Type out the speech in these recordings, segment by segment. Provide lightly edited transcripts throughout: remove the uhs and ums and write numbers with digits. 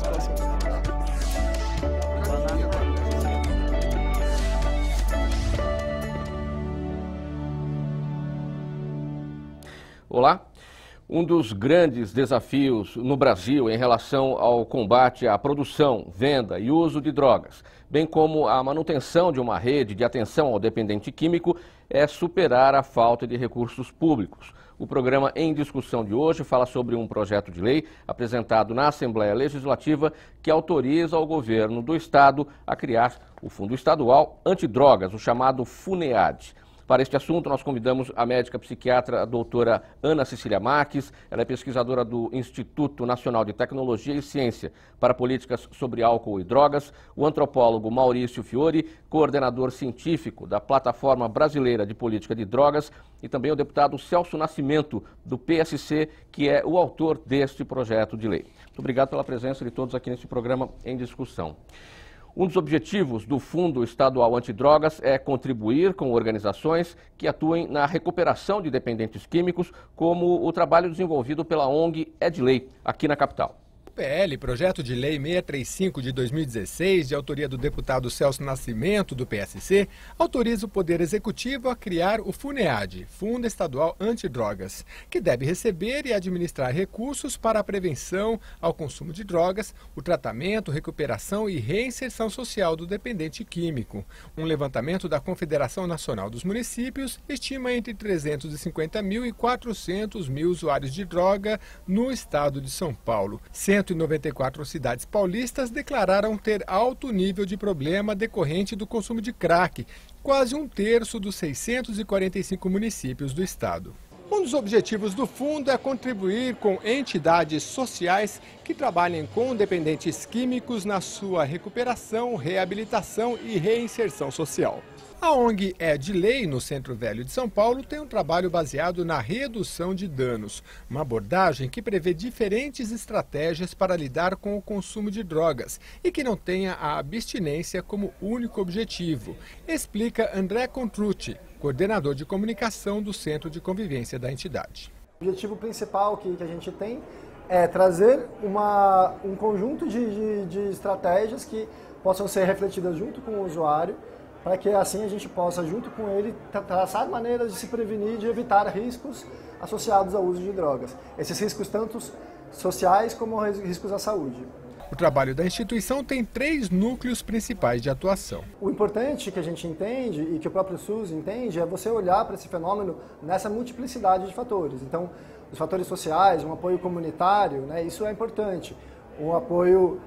Posso. Olá. Um dos grandes desafios no Brasil em relação ao combate à produção, venda e uso de drogas, bem como a manutenção de uma rede de atenção ao dependente químico, é superar a falta de recursos públicos. O programa em discussão de hoje fala sobre um projeto de lei apresentado na Assembleia Legislativa que autoriza o governo do Estado a criar o Fundo Estadual Antidrogas, o chamado FUNEAD. Para este assunto, nós convidamos a médica psiquiatra a doutora Ana Cecília Marques. Ela é pesquisadora do Instituto Nacional de Tecnologia e Ciência para Políticas sobre Álcool e Drogas, o antropólogo Maurício Fiore, coordenador científico da Plataforma Brasileira de Política de Drogas, e também o deputado Celso Nascimento, do PSC, que é o autor deste projeto de lei. Muito obrigado pela presença de todos aqui neste programa em discussão. Um dos objetivos do Fundo Estadual Antidrogas é contribuir com organizações que atuem na recuperação de dependentes químicos, como o trabalho desenvolvido pela ONG Edlei, aqui na capital. O PL, Projeto de Lei 635 de 2016, de autoria do deputado Celso Nascimento, do PSC, autoriza o Poder Executivo a criar o FUNEAD, Fundo Estadual Antidrogas, que deve receber e administrar recursos para a prevenção ao consumo de drogas, o tratamento, recuperação e reinserção social do dependente químico. Um levantamento da Confederação Nacional dos Municípios estima entre 350 mil e 400 mil usuários de droga no estado de São Paulo. 194 cidades paulistas declararam ter alto nível de problema decorrente do consumo de crack, quase um terço dos 645 municípios do estado. Um dos objetivos do fundo é contribuir com entidades sociais que trabalhem com dependentes químicos na sua recuperação, reabilitação e reinserção social. A ONG Edlei, no Centro Velho de São Paulo, tem um trabalho baseado na redução de danos, uma abordagem que prevê diferentes estratégias para lidar com o consumo de drogas e que não tenha a abstinência como único objetivo, explica André Contrucci, coordenador de comunicação do Centro de Convivência da entidade. O objetivo principal que a gente tem é trazer um conjunto de estratégias que possam ser refletidas junto com o usuário, para que assim a gente possa, junto com ele, traçar maneiras de se prevenir e de evitar riscos associados ao uso de drogas. Esses riscos tanto sociais como riscos à saúde. O trabalho da instituição tem 3 núcleos principais de atuação. O importante que a gente entende e que o próprio SUS entende é você olhar para esse fenômeno nessa multiplicidade de fatores. Então, os fatores sociais, um apoio comunitário, né, isso é importante. Um apoio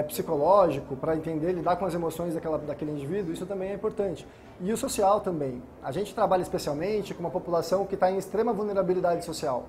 psicológico, para entender, lidar com as emoções daquele indivíduo, isso também é importante. E o social também. A gente trabalha especialmente com uma população que está em extrema vulnerabilidade social.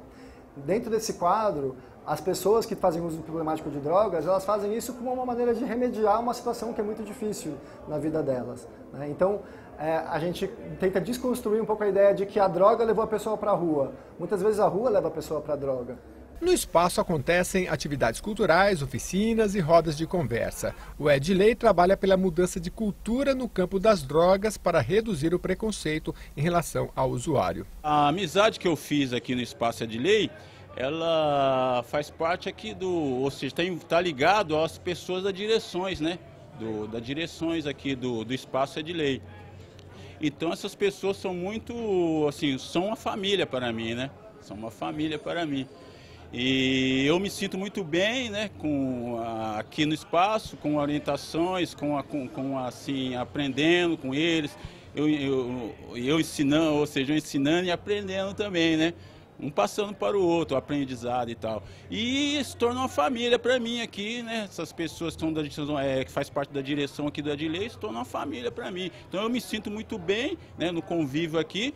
Dentro desse quadro, as pessoas que fazem uso problemático de drogas, elas fazem isso como uma maneira de remediar uma situação que é muito difícil na vida delas, né? Então, a gente tenta desconstruir um pouco a ideia de que a droga levou a pessoa para a rua. Muitas vezes a rua leva a pessoa para a droga. No espaço acontecem atividades culturais, oficinas e rodas de conversa. O Edlei trabalha pela mudança de cultura no campo das drogas para reduzir o preconceito em relação ao usuário. A amizade que eu fiz aqui no Espaço Edlei, ela faz parte aqui ou seja, está ligado às pessoas das direções, né? Das direções aqui do Espaço Edlei. Então essas pessoas são muito, assim, são uma família para mim, né? São uma família para mim. E eu me sinto muito bem, né, aqui no espaço, com orientações, assim, aprendendo com eles, eu ensinando, ou seja, eu ensinando e aprendendo também, né, um passando para o outro, o aprendizado e tal. E se torna uma família para mim aqui, né, essas pessoas que que faz parte da direção aqui do Edlei, se torna uma família para mim. Então eu me sinto muito bem, né, no convívio aqui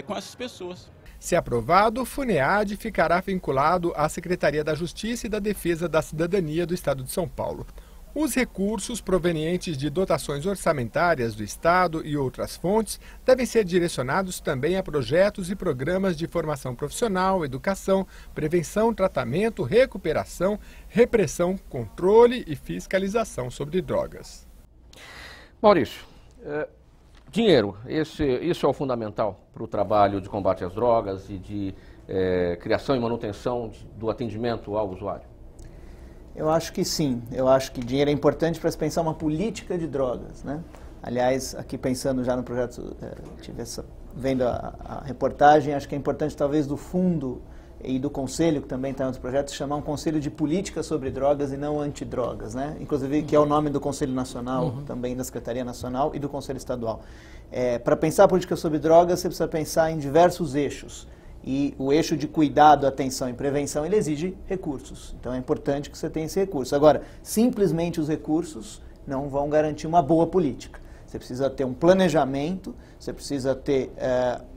com essas pessoas. Se aprovado, o FUNEAD ficará vinculado à Secretaria da Justiça e da Defesa da Cidadania do Estado de São Paulo. Os recursos provenientes de dotações orçamentárias do Estado e outras fontes devem ser direcionados também a projetos e programas de formação profissional, educação, prevenção, tratamento, recuperação, repressão, controle e fiscalização sobre drogas. Maurício, dinheiro, isso é o fundamental para o trabalho de combate às drogas e de criação e manutenção do atendimento ao usuário? Eu acho que sim. Eu acho que dinheiro é importante para se pensar uma política de drogas, né? Aliás, aqui pensando já no projeto, vendo a reportagem, acho que é importante talvez do fundo e do conselho, que também está em outros projetos, chamar um conselho de política sobre drogas e não antidrogas, né? Inclusive, que é o nome do Conselho Nacional, também da Secretaria Nacional e do Conselho Estadual. Para pensar a política sobre drogas, você precisa pensar em diversos eixos. E o eixo de cuidado, atenção e prevenção, ele exige recursos. Então é importante que você tenha esse recurso. Agora, simplesmente os recursos não vão garantir uma boa política. Você precisa ter um planejamento, você precisa ter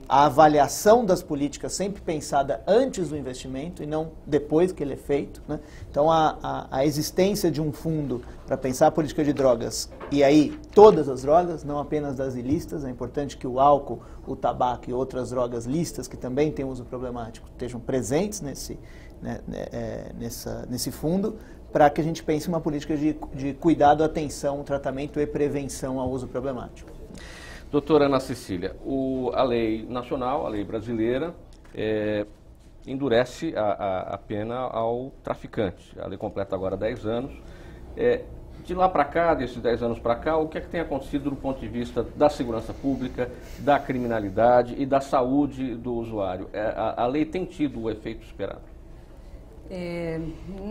a avaliação das políticas sempre pensada antes do investimento e não depois que ele é feito, né? Então a existência de um fundo para pensar a política de drogas, e aí todas as drogas, não apenas das ilícitas, é importante que o álcool, o tabaco e outras drogas lícitas que também têm uso problemático estejam presentes nesse fundo, para que a gente pense uma política de cuidado, atenção, tratamento e prevenção ao uso problemático. Doutora Ana Cecília, a lei nacional, a lei brasileira, endurece a pena ao traficante. A lei completa agora 10 anos. De lá para cá, desses 10 anos para cá, o que é que tem acontecido do ponto de vista da segurança pública, da criminalidade e da saúde do usuário? A lei tem tido o efeito esperado?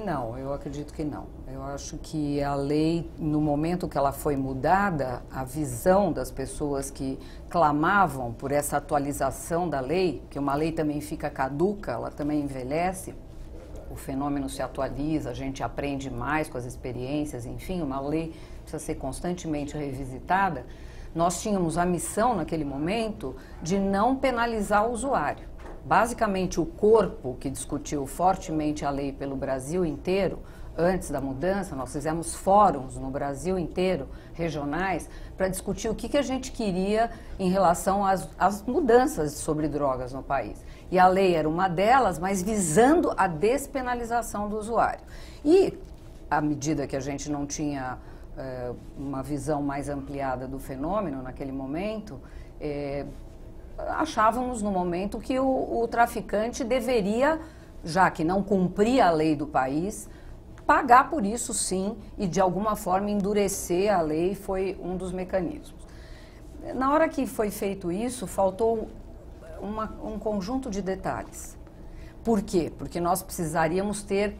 Não, eu acredito que não. Eu acho que a lei, no momento que ela foi mudada, a visão das pessoas que clamavam por essa atualização da lei, que uma lei também fica caduca, ela também envelhece, o fenômeno se atualiza, a gente aprende mais com as experiências, enfim, uma lei precisa ser constantemente revisitada. Nós tínhamos a missão, naquele momento, de não penalizar o usuário. Basicamente, o corpo que discutiu fortemente a lei pelo Brasil inteiro, antes da mudança, nós fizemos fóruns no Brasil inteiro, regionais, para discutir o que a gente queria em relação às mudanças sobre drogas no país. E a lei era uma delas, mas visando a despenalização do usuário. E, à medida que a gente não tinha uma visão mais ampliada do fenômeno naquele momento, achávamos no momento que o traficante deveria, já que não cumpria a lei do país, pagar por isso sim e de alguma forma endurecer a lei foi um dos mecanismos. Na hora que foi feito isso, faltou um conjunto de detalhes. Por quê? Porque nós precisaríamos ter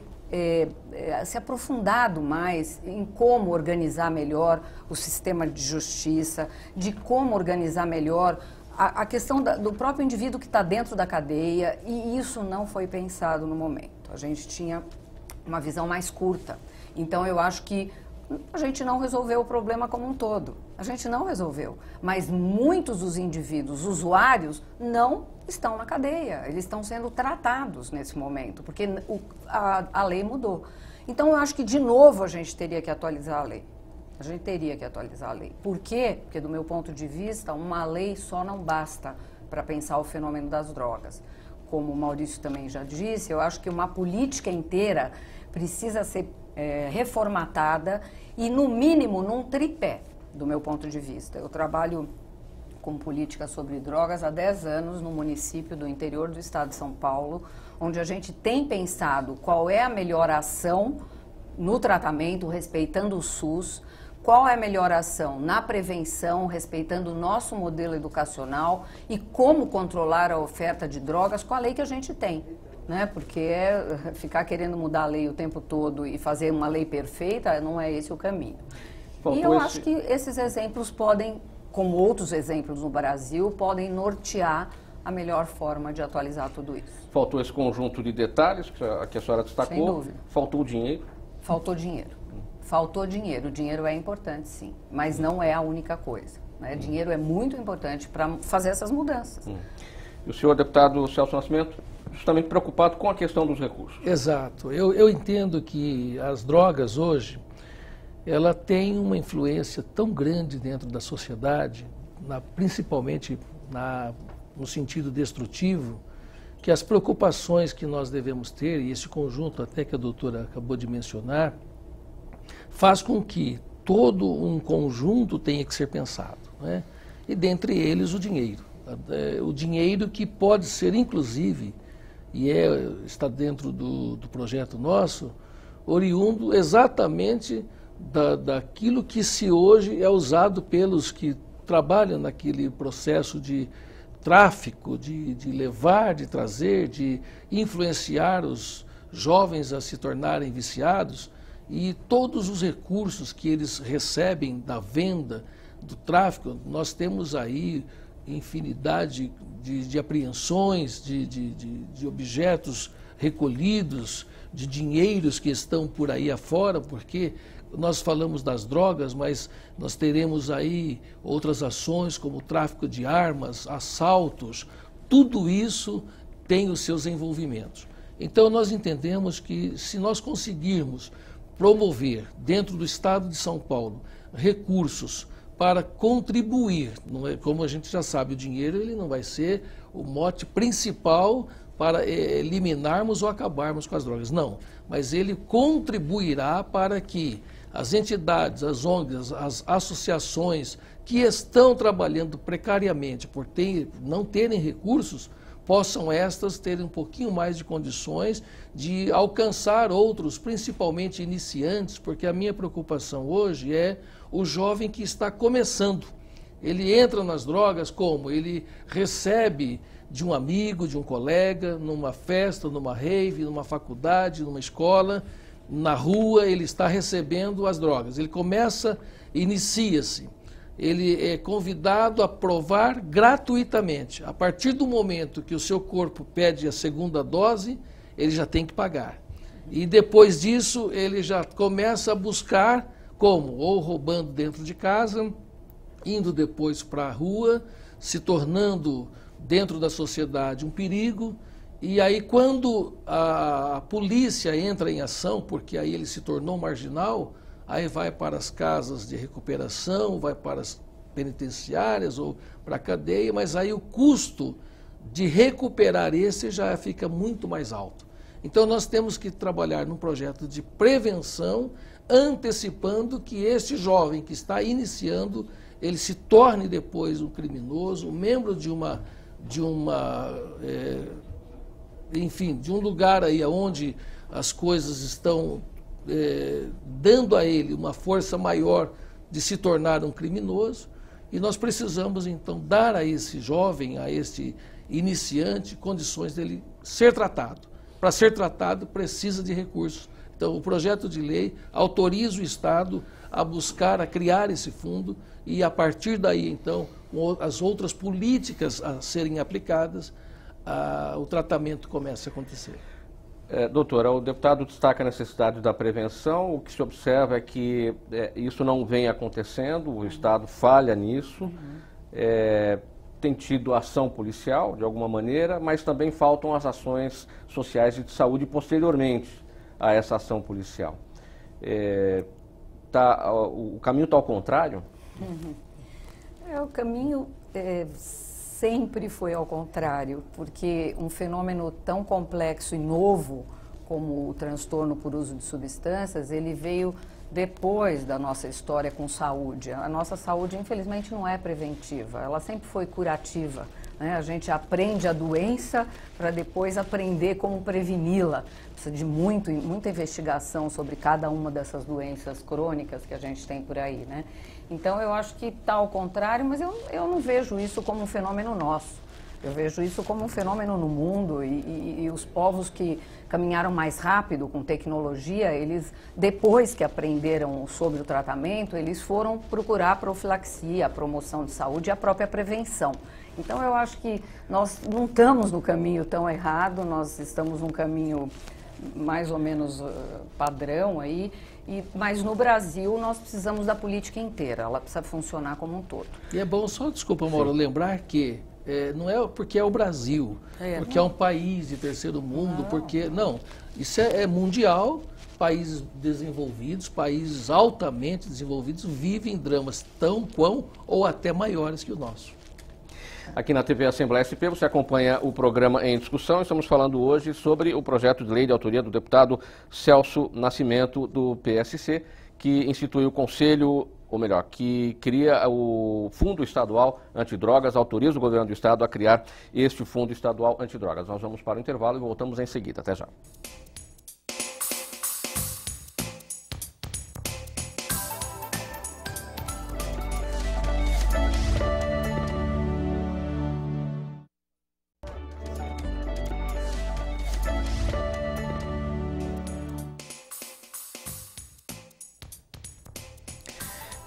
se aprofundado mais em como organizar melhor o sistema de justiça, de como organizar melhor a questão do próprio indivíduo que está dentro da cadeia, e isso não foi pensado no momento. A gente tinha uma visão mais curta. Então, eu acho que a gente não resolveu o problema como um todo. A gente não resolveu. Mas muitos dos indivíduos usuários não estão na cadeia. Eles estão sendo tratados nesse momento, porque a lei mudou. Então, eu acho que, de novo, a gente teria que atualizar a lei. A gente teria que atualizar a lei. Por quê? Porque, do meu ponto de vista, uma lei só não basta para pensar o fenômeno das drogas. Como o Maurício também já disse, eu acho que uma política inteira precisa ser reformatada e, no mínimo, num tripé, do meu ponto de vista. Eu trabalho com política sobre drogas há 10 anos no município do interior do estado de São Paulo, onde a gente tem pensado qual é a melhor ação no tratamento, respeitando o SUS, qual é a melhor ação na prevenção, respeitando o nosso modelo educacional e como controlar a oferta de drogas com a lei que a gente tem, né? Porque ficar querendo mudar a lei o tempo todo e fazer uma lei perfeita, não é esse o caminho. E eu acho que esses exemplos podem, como outros exemplos no Brasil, podem nortear a melhor forma de atualizar tudo isso. Faltou esse conjunto de detalhes que a senhora destacou. Sem dúvida. Faltou o dinheiro? Faltou dinheiro. Faltou dinheiro. O dinheiro é importante, sim, mas não é a única coisa, né? Dinheiro é muito importante para fazer essas mudanças. E o senhor, deputado Celso Nascimento, justamente preocupado com a questão dos recursos. Exato. Eu entendo que as drogas hoje, ela tem uma influência tão grande dentro da sociedade, principalmente no sentido destrutivo, que as preocupações que nós devemos ter, e esse conjunto até que a doutora acabou de mencionar, faz com que todo um conjunto tenha que ser pensado, né? E dentre eles o dinheiro. O dinheiro que pode ser, inclusive, e está dentro do projeto nosso, oriundo exatamente daquilo que se hoje é usado pelos que trabalham naquele processo de tráfico, de levar, de trazer, de influenciar os jovens a se tornarem viciados, e todos os recursos que eles recebem da venda, do tráfico. Nós temos aí infinidade de apreensões, de objetos recolhidos, de dinheiros que estão por aí afora, porque nós falamos das drogas, mas nós teremos aí outras ações como tráfico de armas, assaltos, tudo isso tem os seus envolvimentos. Então nós entendemos que se nós conseguirmos promover dentro do Estado de São Paulo recursos para contribuir, não é, como a gente já sabe, o dinheiro ele não vai ser o mote principal para eliminarmos ou acabarmos com as drogas, não, mas ele contribuirá para que as entidades, as ONGs, as associações que estão trabalhando precariamente por não terem recursos, possam estas terem um pouquinho mais de condições de alcançar outros, principalmente iniciantes, porque a minha preocupação hoje é o jovem que está começando. Ele entra nas drogas como? Ele recebe de um amigo, de um colega, numa festa, numa rave, numa faculdade, numa escola, na rua, ele está recebendo as drogas. Ele começa, inicia-se. Ele é convidado a provar gratuitamente. A partir do momento que o seu corpo pede a segunda dose, ele já tem que pagar. E depois disso, ele já começa a buscar como? Ou roubando dentro de casa, indo depois para a rua, se tornando dentro da sociedade um perigo. E aí quando a polícia entra em ação, porque aí ele se tornou marginal, aí vai para as casas de recuperação, vai para as penitenciárias ou para a cadeia, mas aí o custo de recuperar esse já fica muito mais alto. Então nós temos que trabalhar num projeto de prevenção, antecipando que este jovem que está iniciando, ele se torne depois um criminoso, um membro de um lugar aí onde as coisas estão dando a ele uma força maior de se tornar um criminoso, e nós precisamos então dar a esse jovem, a este iniciante, condições dele ser tratado. Para ser tratado precisa de recursos. Então o projeto de lei autoriza o Estado a buscar, a criar esse fundo, e a partir daí então as outras políticas a serem aplicadas, o tratamento começa a acontecer. Doutora, o deputado destaca a necessidade da prevenção. O que se observa é que isso não vem acontecendo, o Estado falha nisso, tem tido ação policial de alguma maneira, mas também faltam as ações sociais e de saúde posteriormente a essa ação policial. O caminho está ao contrário? O caminho sempre foi ao contrário, porque um fenômeno tão complexo e novo como o transtorno por uso de substâncias, ele veio depois da nossa história com saúde. A nossa saúde, infelizmente, não é preventiva, ela sempre foi curativa, né? A gente aprende a doença para depois aprender como preveni-la. Precisa de muita investigação sobre cada uma dessas doenças crônicas que a gente tem por aí, né? Então, eu acho que está ao contrário, mas eu não vejo isso como um fenômeno nosso. Eu vejo isso como um fenômeno no mundo, e os povos que caminharam mais rápido com tecnologia, eles, depois que aprenderam sobre o tratamento, eles foram procurar a profilaxia, a promoção de saúde e a própria prevenção. Então, eu acho que nós não estamos no caminho tão errado, nós estamos num caminho mais ou menos padrão aí, mas no Brasil nós precisamos da política inteira, ela precisa funcionar como um todo. E é bom, só desculpa, Mauro, lembrar que não é porque é o Brasil, porque é um país de terceiro mundo, isso é mundial. Países desenvolvidos, países altamente desenvolvidos, vivem dramas tão ou até maiores que o nosso. Aqui na TV Assembleia SP você acompanha o programa em discussão. Estamos falando hoje sobre o projeto de lei de autoria do deputado Celso Nascimento, do PSC, que instituiu o Conselho, ou melhor, que cria o Fundo Estadual Antidrogas, autoriza o governo do Estado a criar este Fundo Estadual Antidrogas. Nós vamos para o intervalo e voltamos em seguida. Até já.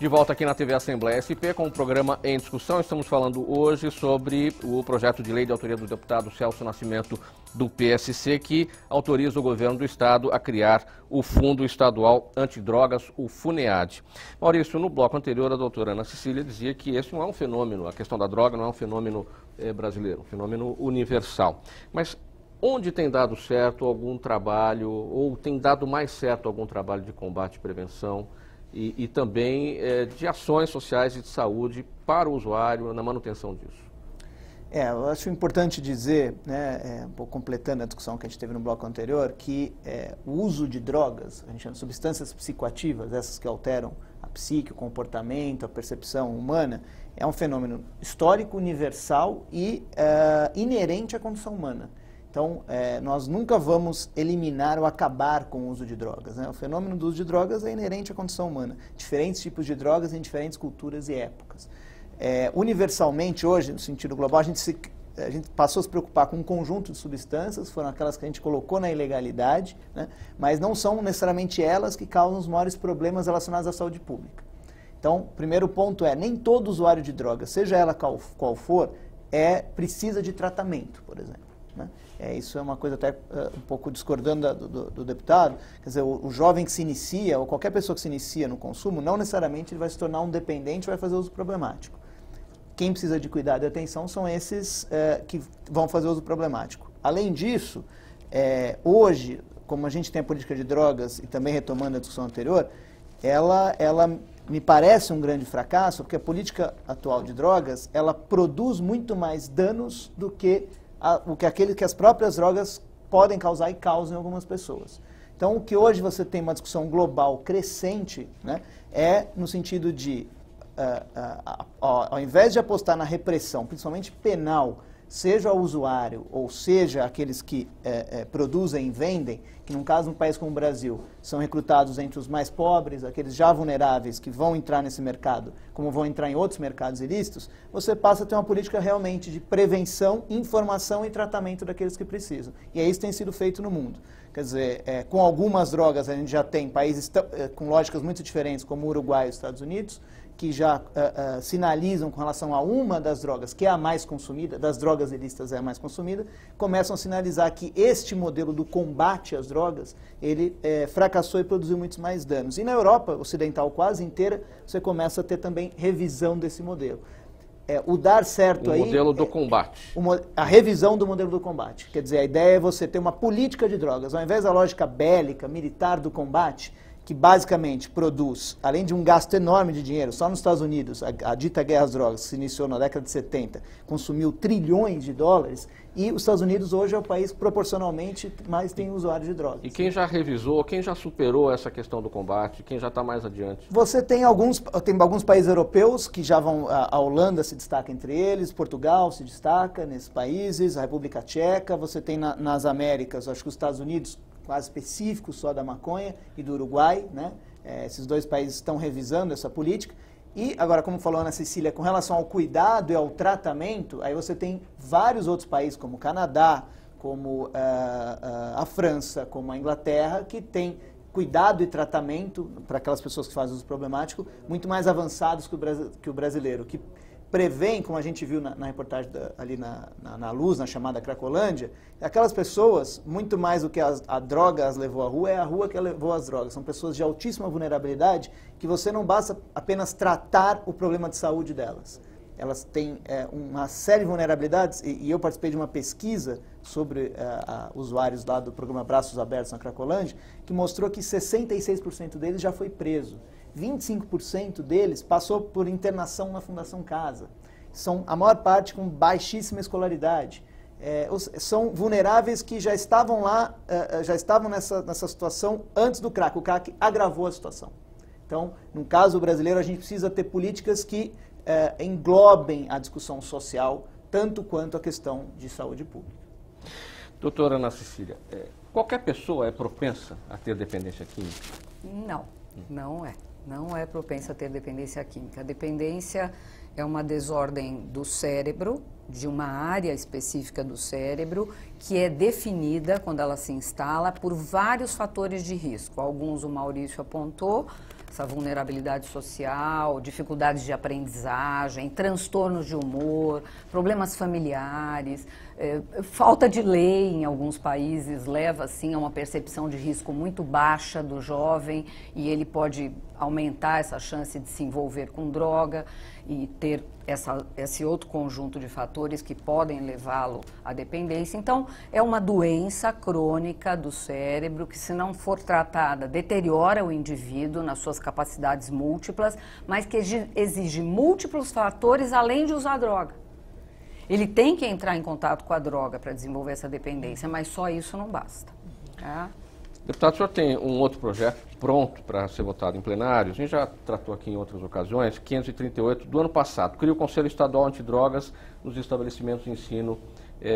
De volta aqui na TV Assembleia SP com o programa Em Discussão. Estamos falando hoje sobre o projeto de lei de autoria do deputado Celso Nascimento, do PSC, que autoriza o governo do estado a criar o Fundo Estadual Antidrogas, o FUNEAD. Maurício, no bloco anterior, a doutora Ana Cecília dizia que esse não é um fenômeno, a questão da droga não é um fenômeno brasileiro, um fenômeno universal. Mas onde tem dado certo algum trabalho, ou tem dado mais certo algum trabalho de combate e prevenção, e também de ações sociais e de saúde para o usuário na manutenção disso? Eu acho importante dizer, né, um pouco completando a discussão que a gente teve no bloco anterior, que o uso de drogas, a gente chama de substâncias psicoativas, essas que alteram a psique, o comportamento, a percepção humana, é um fenômeno histórico, universal e inerente à condição humana. Então, nós nunca vamos eliminar ou acabar com o uso de drogas, né? O fenômeno do uso de drogas é inerente à condição humana. Diferentes tipos de drogas em diferentes culturas e épocas. Universalmente, hoje, no sentido global, a gente passou a se preocupar com um conjunto de substâncias, foram aquelas que a gente colocou na ilegalidade, né? Mas não são necessariamente elas que causam os maiores problemas relacionados à saúde pública. Então, o primeiro ponto nem todo usuário de drogas, seja ela qual for, precisa de tratamento, por exemplo, né? Isso é uma coisa até um pouco discordando do deputado. Quer dizer, o jovem que se inicia, ou qualquer pessoa que se inicia no consumo, não necessariamente ele vai se tornar um dependente ou vai fazer uso problemático. Quem precisa de cuidado e atenção são esses que vão fazer uso problemático. Além disso, hoje, como a gente tem a política de drogas, e também retomando a discussão anterior, ela me parece um grande fracasso, porque a política atual de drogas, ela produz muito mais danos do que aquele que as próprias drogas podem causar e causam em algumas pessoas. Então, o que hoje você tem uma discussão global crescente, né, no sentido de, ao invés de apostar na repressão, principalmente penal, seja ao usuário ou seja aqueles que produzem e vendem, que num caso, num país como o Brasil, são recrutados entre os mais pobres, aqueles já vulneráveis que vão entrar nesse mercado, como vão entrar em outros mercados ilícitos, você passa a ter uma política realmente de prevenção, informação e tratamento daqueles que precisam. E isso tem sido feito no mundo. Quer dizer, com algumas drogas a gente já tem países com lógicas muito diferentes, como o Uruguai e os Estados Unidos, que já sinalizam com relação a uma das drogas, que é a mais consumida, das drogas ilícitas é a mais consumida, começam a sinalizar que este modelo do combate às drogas, ele fracassou e produziu muitos mais danos. E na Europa ocidental quase inteira, você começa a ter também revisão desse modelo. O dar certo aí... O modelo do combate. A revisão do modelo do combate. Quer dizer, a ideia é você ter uma política de drogas. Ao invés da lógica bélica, militar do combate, que basicamente produz, além de um gasto enorme de dinheiro, só nos Estados Unidos, a dita guerra às drogas, que se iniciou na década de 70, consumiu trilhões de dólares, e os Estados Unidos hoje é o país proporcionalmente mais tem usuários de drogas. E quem já revisou, quem já superou essa questão do combate, quem já está mais adiante? Você tem alguns países europeus que já vão, a Holanda se destaca entre eles, Portugal se destaca nesses países, a República Tcheca, você tem nas Américas, acho que os Estados Unidos, quase específico só da maconha, e do Uruguai, né? Esses dois países estão revisando essa política. E agora, como falou a Ana Cecília, com relação ao cuidado e ao tratamento, aí você tem vários outros países, como o Canadá, como a França, como a Inglaterra, que tem cuidado e tratamento para aquelas pessoas que fazem uso problemático muito mais avançados que o brasileiro, que prevêem, como a gente viu na reportagem ali na Luz, na chamada Cracolândia, aquelas pessoas, muito mais do que a droga as levou à rua, é a rua que levou às drogas. São pessoas de altíssima vulnerabilidade que você não basta apenas tratar o problema de saúde delas. Elas têm uma série de vulnerabilidades, e eu participei de uma pesquisa sobre usuários lá do programa Braços Abertos na Cracolândia, que mostrou que 66% deles já foi preso. 25% deles passou por internação na Fundação Casa. São a maior parte com baixíssima escolaridade. São vulneráveis que já estavam lá, já estavam nessa situação antes do crack. O crack agravou a situação. Então, no caso brasileiro, a gente precisa ter políticas que englobem a discussão social, tanto quanto a questão de saúde pública. Doutora Ana Cecília, qualquer pessoa é propensa a ter dependência química? Não, não é. Não é propensa a ter dependência química. A dependência é uma desordem do cérebro, de uma área específica do cérebro, que é definida, quando ela se instala, por vários fatores de risco. Alguns o Maurício apontou, essa vulnerabilidade social, dificuldades de aprendizagem, transtornos de humor, problemas familiares, falta de lei em alguns países leva assim a uma percepção de risco muito baixa do jovem e ele pode aumentar essa chance de se envolver com droga e ter esse outro conjunto de fatores que podem levá-lo à dependência. Então, é uma doença crônica do cérebro que, se não for tratada, deteriora o indivíduo nas suas capacidades múltiplas, mas que exige múltiplos fatores além de usar droga. Ele tem que entrar em contato com a droga para desenvolver essa dependência, mas só isso não basta. Tá? Deputado, o senhor tem um outro projeto pronto para ser votado em plenário, a gente já tratou aqui em outras ocasiões, 538 do ano passado, cria o Conselho Estadual Antidrogas nos estabelecimentos de ensino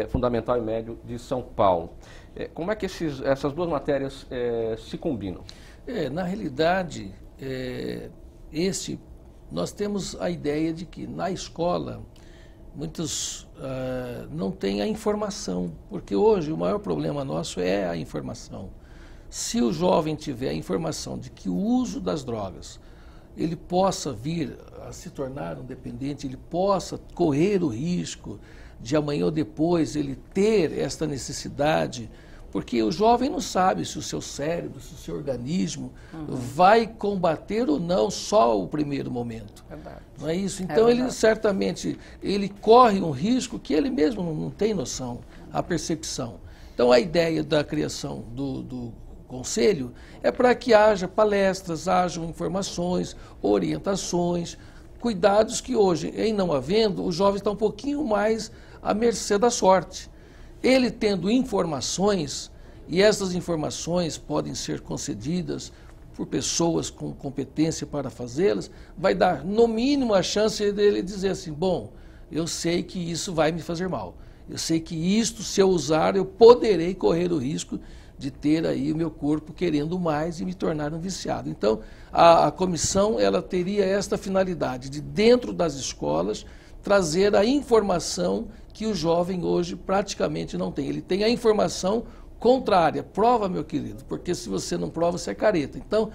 fundamental e médio de São Paulo. Como é que essas duas matérias se combinam? Na realidade, nós temos a ideia de que na escola muitos não têm a informação, porque hoje o maior problema nosso é a informação. Se o jovem tiver a informação de que o uso das drogas, ele possa vir a se tornar um dependente, ele possa correr o risco de amanhã ou depois ele ter esta necessidade, porque o jovem não sabe se o seu cérebro, se o seu organismo vai combater ou não só o primeiro momento. Verdade. Não é isso? Então ele certamente ele corre um risco que ele mesmo não tem noção, a percepção. Então a ideia da criação do Conselho é para que haja palestras, hajam informações, orientações, cuidados que hoje, em não havendo, o jovem está um pouquinho mais à mercê da sorte. Ele tendo informações, e essas informações podem ser concedidas por pessoas com competência para fazê-las, vai dar, no mínimo, a chance dele dizer assim, bom, eu sei que isso vai me fazer mal. Eu sei que isto, se eu usar, eu poderei correr o risco de ter aí o meu corpo querendo mais e me tornar um viciado. Então, a comissão, ela teria esta finalidade de, dentro das escolas, trazer a informação que o jovem hoje praticamente não tem. Ele tem a informação contrária. Prova, meu querido, porque se você não prova, você é careta. Então,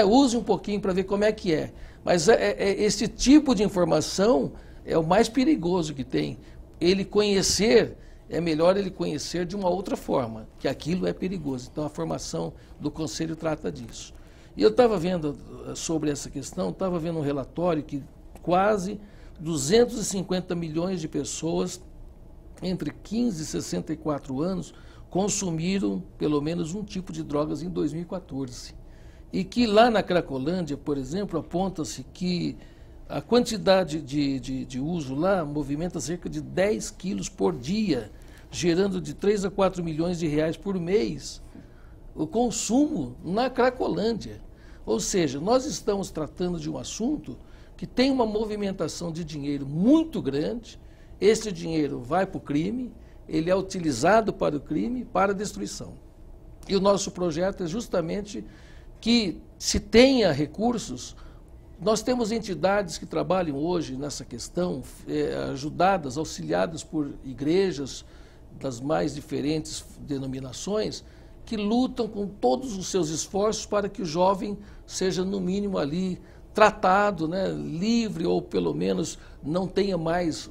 use um pouquinho para ver como é que é. Mas esse tipo de informação é o mais perigoso que tem. Ele conhecer, é melhor ele conhecer de uma outra forma, que aquilo é perigoso. Então, a formação do Conselho trata disso. E eu estava vendo sobre essa questão, estava vendo um relatório que quase 250 milhões de pessoas entre 15 e 64 anos consumiram pelo menos um tipo de drogas em 2014. E que lá na Cracolândia, por exemplo, aponta-se que a quantidade de uso lá movimenta cerca de 10 quilos por dia, gerando de 3 a 4 milhões de reais por mês o consumo na Cracolândia. Ou seja, nós estamos tratando de um assunto que tem uma movimentação de dinheiro muito grande, esse dinheiro vai para o crime, ele é utilizado para o crime, para a destruição. E o nosso projeto é justamente que se tenha recursos. Nós temos entidades que trabalham hoje nessa questão, ajudadas, auxiliadas por igrejas das mais diferentes denominações, que lutam com todos os seus esforços para que o jovem seja, no mínimo, ali tratado, né, livre, ou pelo menos não tenha mais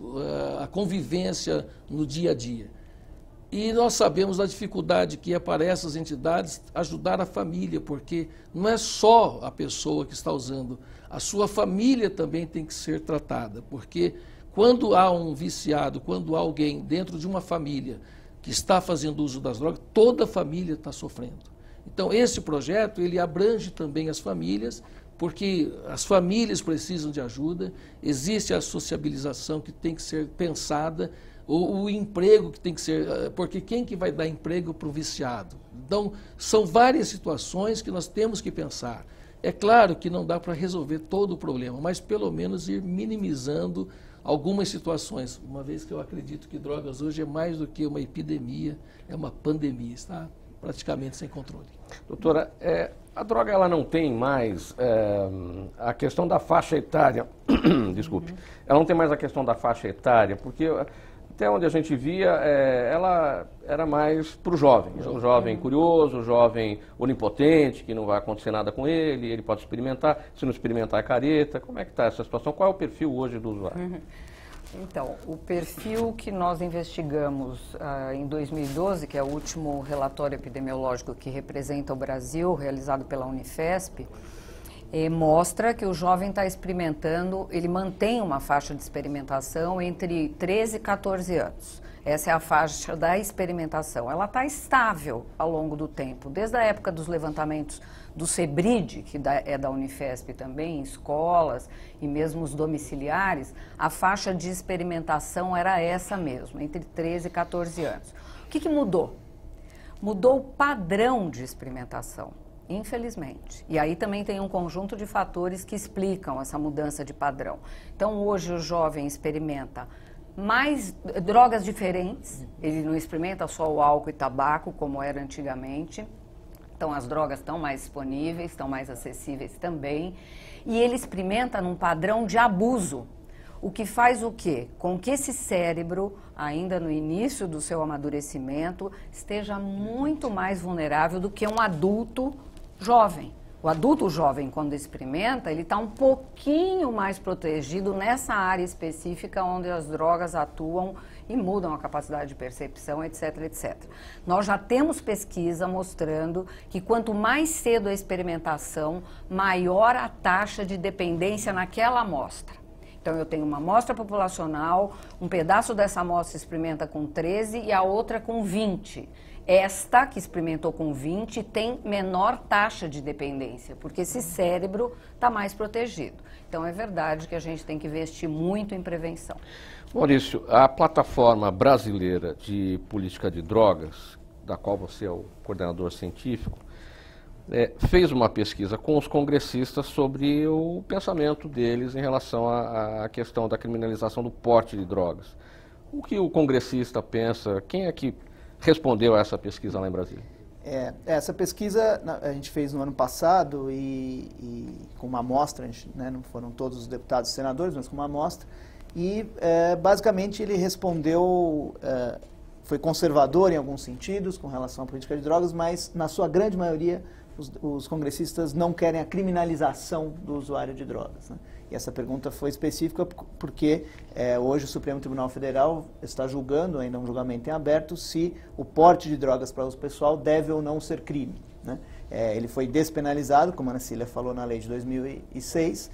a convivência no dia a dia. E nós sabemos da dificuldade que é para essas entidades ajudar a família, porque não é só a pessoa que está usando, a sua família também tem que ser tratada, porque quando há um viciado, quando há alguém dentro de uma família que está fazendo uso das drogas, toda a família está sofrendo. Então, esse projeto, ele abrange também as famílias, porque as famílias precisam de ajuda, existe a sociabilização que tem que ser pensada, o emprego que tem que ser, porque quem que vai dar emprego para o viciado? Então, são várias situações que nós temos que pensar. É claro que não dá para resolver todo o problema, mas pelo menos ir minimizando algumas situações, uma vez que eu acredito que drogas hoje é mais do que uma epidemia, é uma pandemia, está praticamente sem controle. Doutora, a droga ela não tem mais a questão da faixa etária, desculpe, ela não tem mais a questão da faixa etária, porque até onde a gente via, ela era mais para o jovem. Um jovem curioso, um jovem onipotente, que não vai acontecer nada com ele pode experimentar, se não experimentar é careta. Como é que está essa situação? Qual é o perfil hoje do usuário? Então, o perfil que nós investigamos em 2012, que é o último relatório epidemiológico que representa o Brasil, realizado pela Unifesp, mostra que o jovem está experimentando, ele mantém uma faixa de experimentação entre 13 e 14 anos. Essa é a faixa da experimentação. Ela está estável ao longo do tempo, desde a época dos levantamentos do CEBRID, que é da Unifesp também, em escolas e mesmo os domiciliares, a faixa de experimentação era essa mesmo, entre 13 e 14 anos. O que mudou? Mudou o padrão de experimentação, infelizmente. E aí também tem um conjunto de fatores que explicam essa mudança de padrão. Então, hoje o jovem experimenta mais drogas diferentes, ele não experimenta só o álcool e tabaco, como era antigamente. Então, as drogas estão mais disponíveis, estão mais acessíveis também. E ele experimenta num padrão de abuso. O que faz o quê? Com que esse cérebro, ainda no início do seu amadurecimento, esteja muito mais vulnerável do que um adulto jovem. O adulto jovem, quando experimenta, ele está um pouquinho mais protegido nessa área específica onde as drogas atuam e mudam a capacidade de percepção, etc, etc. Nós já temos pesquisa mostrando que quanto mais cedo a experimentação, maior a taxa de dependência naquela amostra. Então, eu tenho uma amostra populacional, um pedaço dessa amostra experimenta com 13 e a outra com 20. Esta, que experimentou com 20, tem menor taxa de dependência, porque esse cérebro está mais protegido. Então, é verdade que a gente tem que investir muito em prevenção. Maurício, a plataforma brasileira de política de drogas, da qual você é o coordenador científico, fez uma pesquisa com os congressistas sobre o pensamento deles em relação à questão da criminalização do porte de drogas. O que o congressista pensa? Quem é que respondeu a essa pesquisa lá em Brasília? Essa pesquisa a gente fez no ano passado e com uma amostra, não foram todos os deputados e senadores, mas com uma amostra, e basicamente ele respondeu, foi conservador em alguns sentidos com relação à política de drogas, mas na sua grande maioria os congressistas não querem a criminalização do usuário de drogas, né? E essa pergunta foi específica porque hoje o Supremo Tribunal Federal está julgando, ainda um julgamento em aberto, se o porte de drogas para uso pessoal deve ou não ser crime, né? Ele foi despenalizado, como a Ana Cília falou na lei de 2006,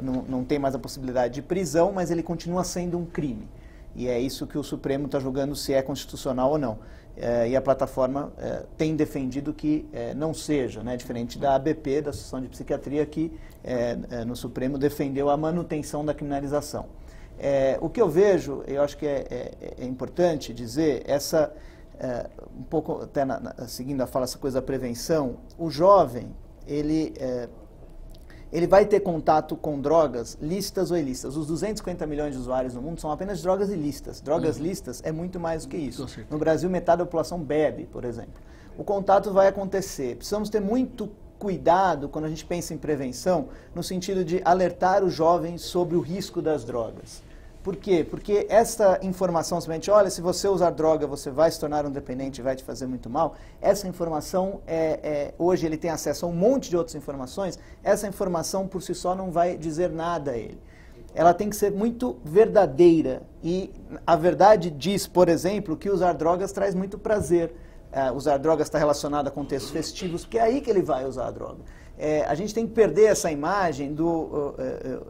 não tem mais a possibilidade de prisão, mas ele continua sendo um crime. E é isso que o Supremo está julgando se é constitucional ou não. E a plataforma tem defendido que não seja, né? Diferente da ABP, da Associação de Psiquiatria, que no Supremo defendeu a manutenção da criminalização. O que eu vejo, eu acho que é importante dizer, um pouco até seguindo a fala, essa coisa da prevenção, o jovem, ele vai ter contato com drogas lícitas ou ilícitas. Os 250 milhões de usuários no mundo são apenas drogas ilícitas. Drogas lícitas é muito mais do que isso. No Brasil, metade da população bebe, por exemplo. O contato vai acontecer. Precisamos ter muito cuidado quando a gente pensa em prevenção, no sentido de alertar os jovens sobre o risco das drogas. Por quê? Porque essa informação, simplesmente, olha, se você usar droga, você vai se tornar um dependente e vai te fazer muito mal, essa informação, hoje ele tem acesso a um monte de outras informações, essa informação por si só não vai dizer nada a ele. Ela tem que ser muito verdadeira e a verdade diz, por exemplo, que usar drogas traz muito prazer. Usar drogas está relacionado a contextos festivos, porque é aí que ele vai usar a droga. A gente tem que perder essa imagem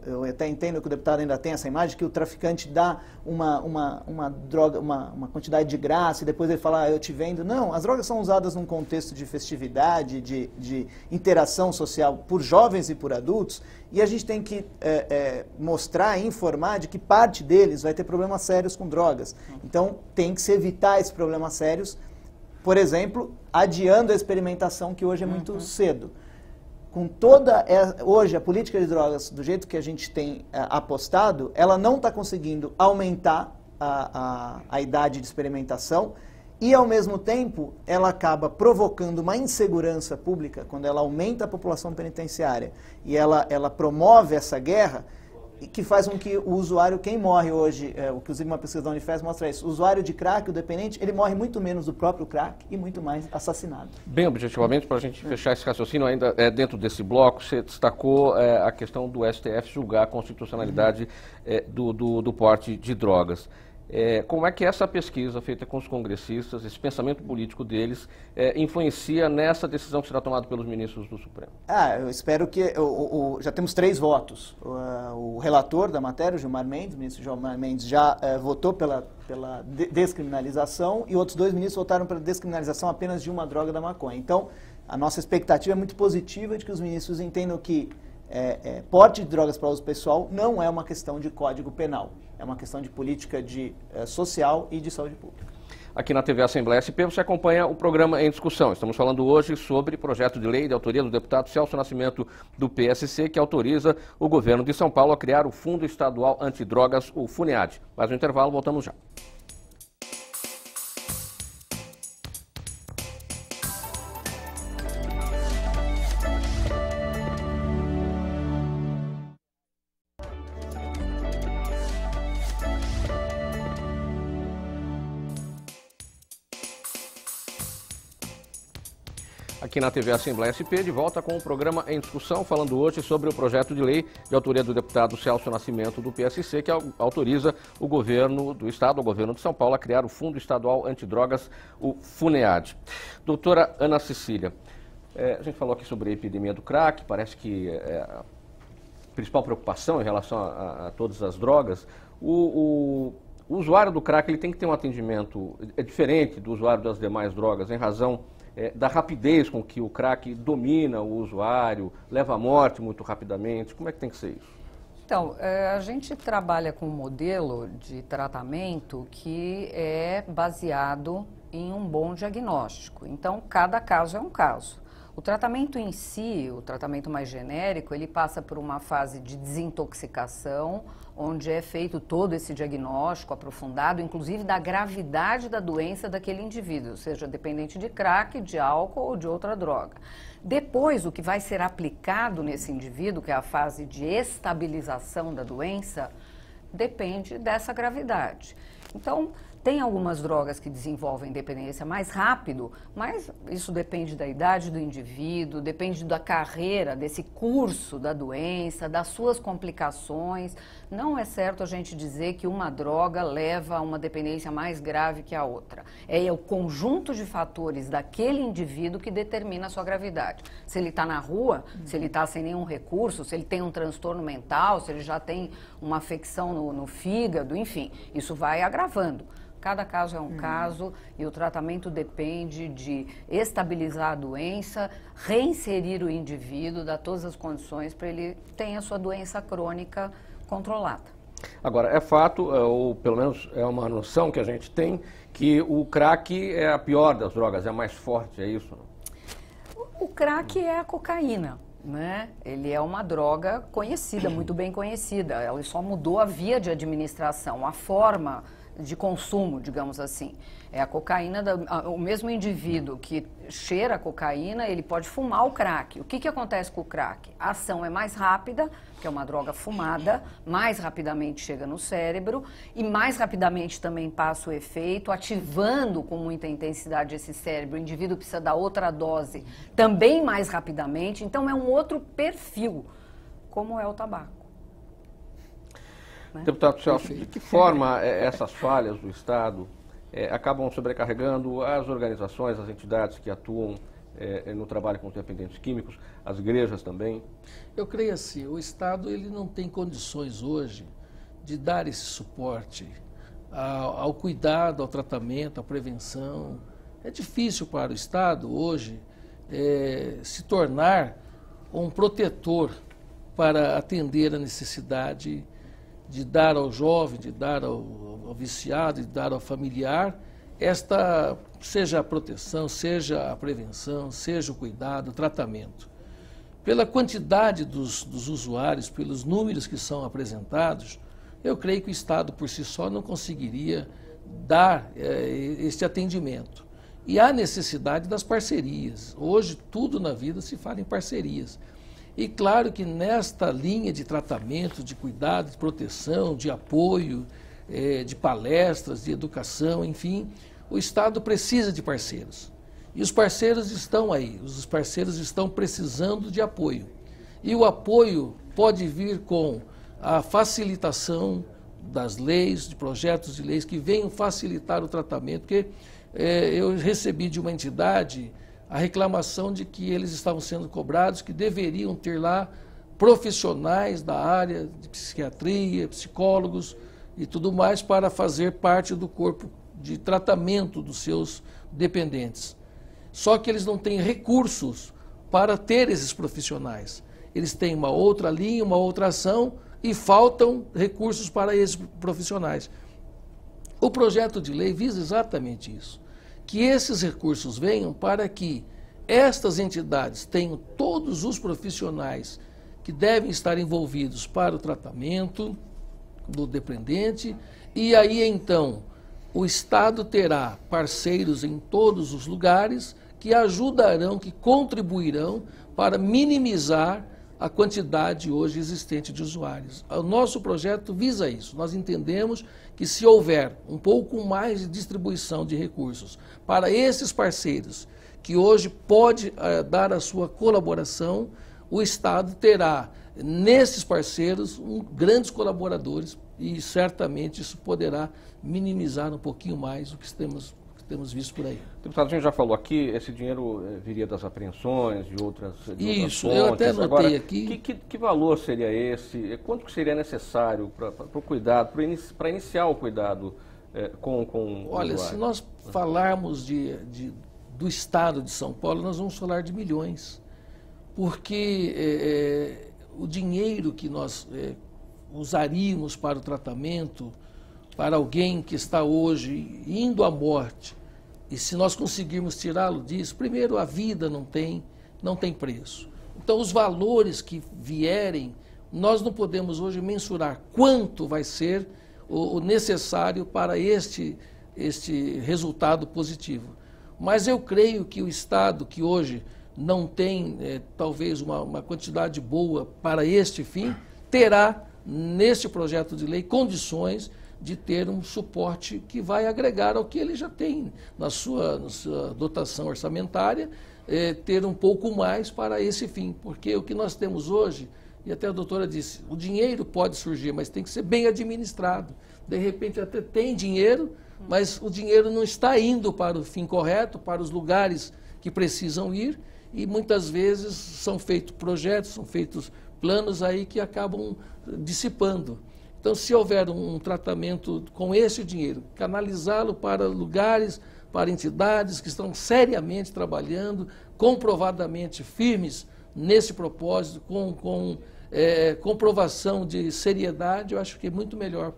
eu até entendo que o deputado ainda tem essa imagem, que o traficante dá uma droga, uma quantidade de graça e depois ele fala, eu te vendo. Não, as drogas são usadas num contexto de festividade, de interação social por jovens e por adultos, e a gente tem que mostrar e informar de que parte deles vai ter problemas sérios com drogas. Então, tem que se evitar esses problemas sérios, por exemplo, adiando a experimentação, que hoje é muito cedo. Hoje a política de drogas, do jeito que a gente tem apostado, ela não está conseguindo aumentar a idade de experimentação e, ao mesmo tempo, ela acaba provocando uma insegurança pública quando ela aumenta a população penitenciária e ela promove essa guerra. que faz com que o usuário, quem morre hoje, inclusive uma pesquisa da Unifesp mostra isso, o usuário de crack, o dependente, ele morre muito menos do próprio crack e muito mais assassinado. Bem objetivamente, para a gente fechar esse raciocínio, ainda dentro desse bloco, você destacou a questão do STF julgar a constitucionalidade do porte de drogas. Como é que essa pesquisa feita com os congressistas, esse pensamento político deles, influencia nessa decisão que será tomada pelos ministros do Supremo? Eu espero que... já temos 3 votos. O relator da matéria, o Gilmar Mendes, o ministro Gilmar Mendes, já votou pela descriminalização e outros 2 ministros votaram pela descriminalização apenas de uma droga, da maconha. Então, a nossa expectativa é muito positiva de que os ministros entendam que porte de drogas para uso pessoal não é uma questão de código penal. É uma questão de política social e de saúde pública. Aqui na TV Assembleia SP você acompanha o programa Em Discussão. Estamos falando hoje sobre projeto de lei de autoria do deputado Celso Nascimento, do PSC, que autoriza o governo de São Paulo a criar o Fundo Estadual Antidrogas, o FUNEAD. Mas no intervalo, voltamos já. Aqui na TV Assembleia SP, de volta com o programa Em Discussão, falando hoje sobre o projeto de lei de autoria do deputado Celso Nascimento, do PSC, que autoriza o governo do Estado, o governo de São Paulo, a criar o Fundo Estadual Antidrogas, o FUNEAD. Doutora Ana Cecília, a gente falou aqui sobre a epidemia do crack, parece que a principal preocupação em relação a todas as drogas. O usuário do crack ele tem que ter um atendimento diferente do usuário das demais drogas, em razão da rapidez com que o crack domina o usuário, leva à morte muito rapidamente. Como é que tem que ser isso? Então, a gente trabalha com um modelo de tratamento que é baseado em um bom diagnóstico. Então, cada caso é um caso. O tratamento em si, o tratamento mais genérico, ele passa por uma fase de desintoxicação, onde é feito todo esse diagnóstico aprofundado, inclusive da gravidade da doença daquele indivíduo, seja dependente de crack, de álcool ou de outra droga. Depois, o que vai ser aplicado nesse indivíduo, que é a fase de estabilização da doença, depende dessa gravidade. Então, tem algumas drogas que desenvolvem dependência mais rápido, mas isso depende da idade do indivíduo, depende da carreira, desse curso da doença, das suas complicações. Não é certo a gente dizer que uma droga leva a uma dependência mais grave que a outra. É o conjunto de fatores daquele indivíduo que determina a sua gravidade. Se ele está na rua, se ele está sem nenhum recurso, se ele tem um transtorno mental, se ele já tem uma afecção no fígado, enfim, isso vai agravando. Cada caso é um caso e o tratamento depende de estabilizar a doença, reinserir o indivíduo, dar todas as condições para ele ter a sua doença crônica controlada. Agora, é fato, ou pelo menos é uma noção que a gente tem, que o crack é a pior das drogas, é a mais forte, é isso? O crack é a cocaína, né? Ele é uma droga conhecida, muito bem conhecida. Ela só mudou a via de administração, a forma de consumo, digamos assim. É a cocaína, o mesmo indivíduo que cheira a cocaína, ele pode fumar o crack. O que acontece com o crack? A ação é mais rápida, que é uma droga fumada, mais rapidamente chega no cérebro e mais rapidamente também passa o efeito, ativando com muita intensidade esse cérebro. O indivíduo precisa dar outra dose também mais rapidamente, então é um outro perfil, como é o tabaco. Deputado Celso, de que forma essas falhas do Estado acabam sobrecarregando as organizações, as entidades que atuam no trabalho com os dependentes químicos, as igrejas também? Eu creio assim, o Estado ele não tem condições hoje de dar esse suporte ao cuidado, ao tratamento, à prevenção. É difícil para o Estado hoje se tornar um protetor para atender a necessidade de dar ao jovem, de dar ao viciado, de dar ao familiar, seja a proteção, seja a prevenção, seja o cuidado, o tratamento. Pela quantidade dos usuários, pelos números que são apresentados, eu creio que o Estado por si só não conseguiria dar este atendimento. E há necessidade das parcerias. Hoje tudo na vida se fala em parcerias. E claro que nesta linha de tratamento, de cuidado, de proteção, de apoio, de palestras, de educação, enfim, o Estado precisa de parceiros. E os parceiros estão aí, os parceiros estão precisando de apoio. E o apoio pode vir com a facilitação das leis, de projetos de leis que venham facilitar o tratamento, porque eu recebi de uma entidade a reclamação de que eles estavam sendo cobrados, que deveriam ter lá profissionais da área de psiquiatria, psicólogos e tudo mais para fazer parte do corpo de tratamento dos seus dependentes. Só que eles não têm recursos para ter esses profissionais. Eles têm uma outra linha, uma outra ação e faltam recursos para esses profissionais. O projeto de lei visa exatamente isso, que esses recursos venham para que estas entidades tenham todos os profissionais que devem estar envolvidos para o tratamento do dependente, e aí então o Estado terá parceiros em todos os lugares que ajudarão, que contribuirão para minimizar a quantidade hoje existente de usuários. O nosso projeto visa isso. Nós entendemos que se houver um pouco mais de distribuição de recursos para esses parceiros, que hoje pode dar a sua colaboração, o Estado terá nesses parceiros grandes colaboradores e certamente isso poderá minimizar um pouquinho mais o que temos visto por aí. Deputado, a gente já falou aqui, esse dinheiro viria das apreensões, de outras Isso, fontes. eu até notei agora, aqui. Que valor seria esse? Quanto que seria necessário para o cuidado, para iniciar o cuidado com o Olha, usuário? se nós falarmos do Estado de São Paulo, nós vamos falar de milhões. Porque o dinheiro que nós usaríamos para o tratamento, para alguém que está hoje indo à morte, e se nós conseguirmos tirá-lo disso, primeiro a vida não tem preço. Então os valores que vierem, nós não podemos hoje mensurar quanto vai ser o necessário para este resultado positivo. Mas eu creio que o Estado, que hoje não tem talvez uma quantidade boa para este fim, terá neste projeto de lei condições de ter um suporte que vai agregar ao que ele já tem na sua dotação orçamentária, ter um pouco mais para esse fim. Porque o que nós temos hoje, e até a doutora disse, o dinheiro pode surgir, mas tem que ser bem administrado. De repente até tem dinheiro, mas o dinheiro não está indo para o fim correto, para os lugares que precisam ir, e muitas vezes são feitos projetos, são feitos planos aí que acabam dissipando. Então, se houver um tratamento com esse dinheiro, canalizá-lo para lugares, para entidades que estão seriamente trabalhando, comprovadamente firmes nesse propósito, com comprovação de seriedade, eu acho que é muito melhor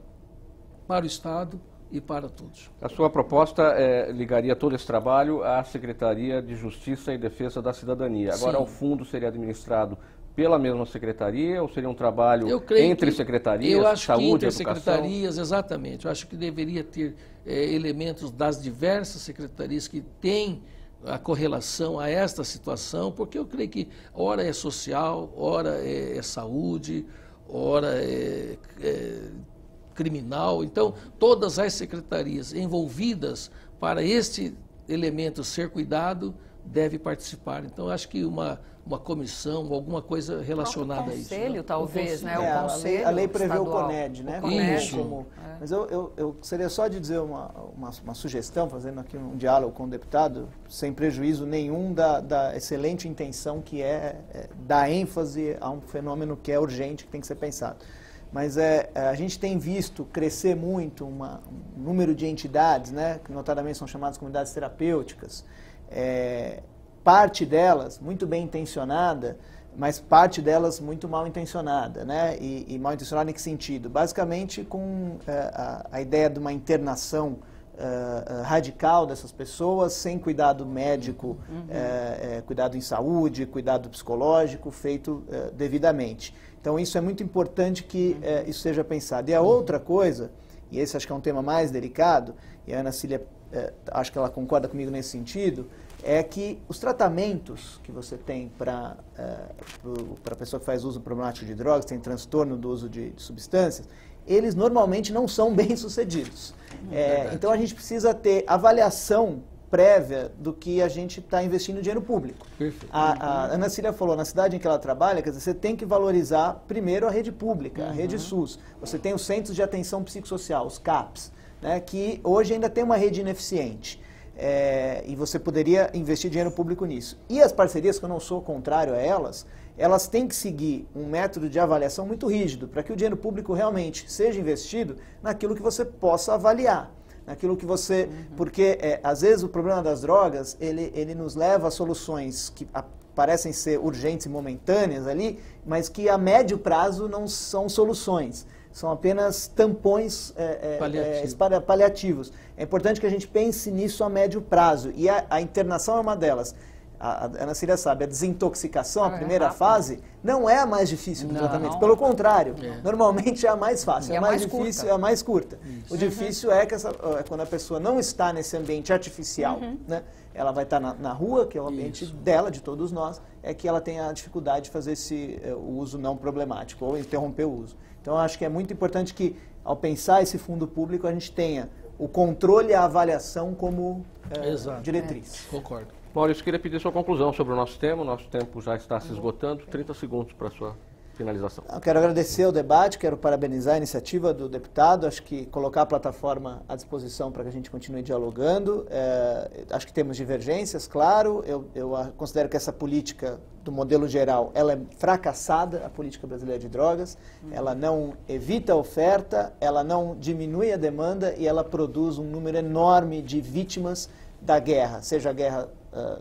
para o Estado e para todos. A sua proposta ligaria todo esse trabalho à Secretaria de Justiça e Defesa da Cidadania. Agora, Sim. o fundo seria administrado pela mesma secretaria ou seria um trabalho entre secretarias, eu acho saúde, que entre educação? secretarias, exatamente. Eu acho que deveria ter elementos das diversas secretarias que têm a correlação a esta situação, porque eu creio que ora é social, ora é saúde, ora é criminal. Então, todas as secretarias envolvidas para este elemento ser cuidado devem participar. Então, acho que uma comissão, alguma coisa relacionada a isso. Conselho, talvez, né? O conselho a lei prevê o estadual. CONED, né? Isso. Mas eu gostaria só de dizer uma sugestão, fazendo aqui um diálogo com o deputado, sem prejuízo nenhum da excelente intenção que dar ênfase a um fenômeno que é urgente, que tem que ser pensado. Mas a gente tem visto crescer muito um número de entidades, né, que notadamente são chamadas comunidades terapêuticas, parte delas muito bem intencionada, mas parte delas muito mal intencionada, né? E mal intencionada em que sentido? Basicamente com a ideia de uma internação radical dessas pessoas, sem cuidado médico, cuidado em saúde, cuidado psicológico feito devidamente. Então isso é muito importante que isso seja pensado. E a outra coisa, e esse acho que é um tema mais delicado, e a Ana Cília acho que ela concorda comigo nesse sentido, é que os tratamentos que você tem para a pessoa que faz uso problemático de drogas, tem transtorno do uso de substâncias, eles normalmente não são bem sucedidos. Então a gente precisa ter avaliação prévia do que a gente está investindo dinheiro público. A Ana Cília falou, na cidade em que ela trabalha, quer dizer, você tem que valorizar primeiro a rede pública, a rede SUS. Você tem os Centros de Atenção Psicossocial, os CAPs, né, que hoje ainda tem uma rede ineficiente. E você poderia investir dinheiro público nisso. E as parcerias, que eu não sou contrário a elas têm que seguir um método de avaliação muito rígido, para que o dinheiro público realmente seja investido naquilo que você possa avaliar. Naquilo que você... Porque, às vezes, o problema das drogas, ele nos leva a soluções que parecem ser urgentes e momentâneas ali, mas que a médio prazo não são soluções. São apenas tampões paliativos. É importante que a gente pense nisso a médio prazo. E a internação é uma delas. A Ana Cília sabe, a desintoxicação, a primeira fase, não é a mais difícil do tratamento. Pelo contrário, normalmente é a mais fácil. A mais difícil é a mais curta. Isso. O difícil é que quando a pessoa não está nesse ambiente artificial, né? Ela vai estar na rua, que é o ambiente dela, de todos nós, é que ela tem a dificuldade de fazer o uso não problemático, ou interromper o uso. Então, eu acho que é muito importante que, ao pensar esse fundo público, a gente tenha o controle e a avaliação como diretriz. Concordo. Maurício, queria pedir sua conclusão sobre o nosso tema. O nosso tempo já está se esgotando. 30 segundos para a sua finalização. Eu quero agradecer o debate, quero parabenizar a iniciativa do deputado. Acho que colocar a plataforma à disposição para que a gente continue dialogando. Acho que temos divergências, claro. Eu considero que essa política, do modelo geral, ela é fracassada, a política brasileira de drogas. Ela não evita a oferta, ela não diminui a demanda e ela produz um número enorme de vítimas da guerra, seja a guerra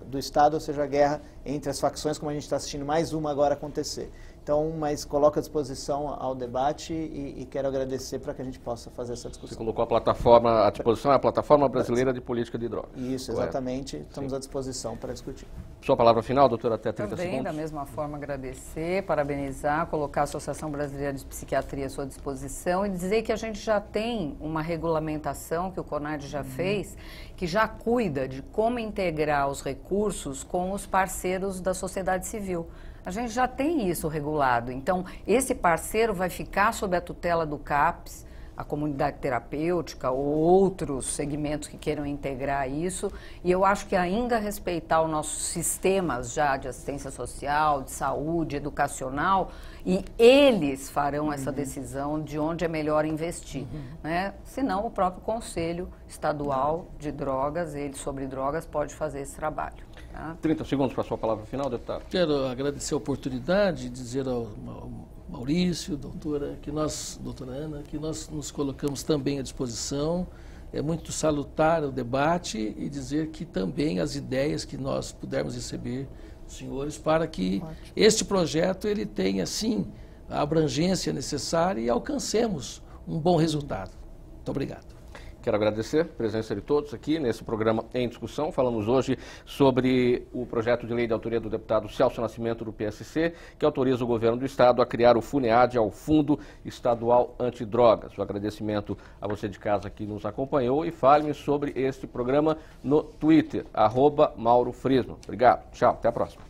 do Estado, ou seja a guerra entre as facções, como a gente está assistindo mais uma agora acontecer. Então, mas coloco à disposição ao debate e quero agradecer para que a gente possa fazer essa discussão. Você colocou a plataforma à disposição, é a Plataforma Brasileira de Política de Drogas. Isso, exatamente. Estamos à disposição para discutir. Sua palavra final, doutora, até 30 segundos. Também, da mesma forma, agradecer, parabenizar, colocar a Associação Brasileira de Psiquiatria à sua disposição e dizer que a gente já tem uma regulamentação que o CONAD já fez, que já cuida de como integrar os recursos com os parceiros da sociedade civil. A gente já tem isso regulado. Então, esse parceiro vai ficar sob a tutela do CAPS, a comunidade terapêutica ou outros segmentos que queiram integrar isso. E eu acho que ainda respeitar os nossos sistemas já de assistência social, de saúde, educacional, e eles farão essa decisão de onde é melhor investir, né? Senão o próprio Conselho Estadual de Drogas, ele sobre drogas, pode fazer esse trabalho. Tá? 30 segundos para a sua palavra final, deputado. Quero agradecer a oportunidade de dizer ao Maurício, doutora Ana, que nós nos colocamos também à disposição. É muito salutar o debate e dizer que também as ideias que nós pudermos receber dos senhores para que este projeto ele tenha, sim, a abrangência necessária e alcancemos um bom resultado. Muito obrigado. Quero agradecer a presença de todos aqui nesse programa em discussão. Falamos hoje sobre o projeto de lei de autoria do deputado Celso Nascimento, do PSC, que autoriza o governo do Estado a criar o FUNEAD, ao Fundo Estadual Antidrogas. O agradecimento a você de casa que nos acompanhou e fale-me sobre este programa no Twitter, @Mauro Friesman. Obrigado, tchau, até a próxima.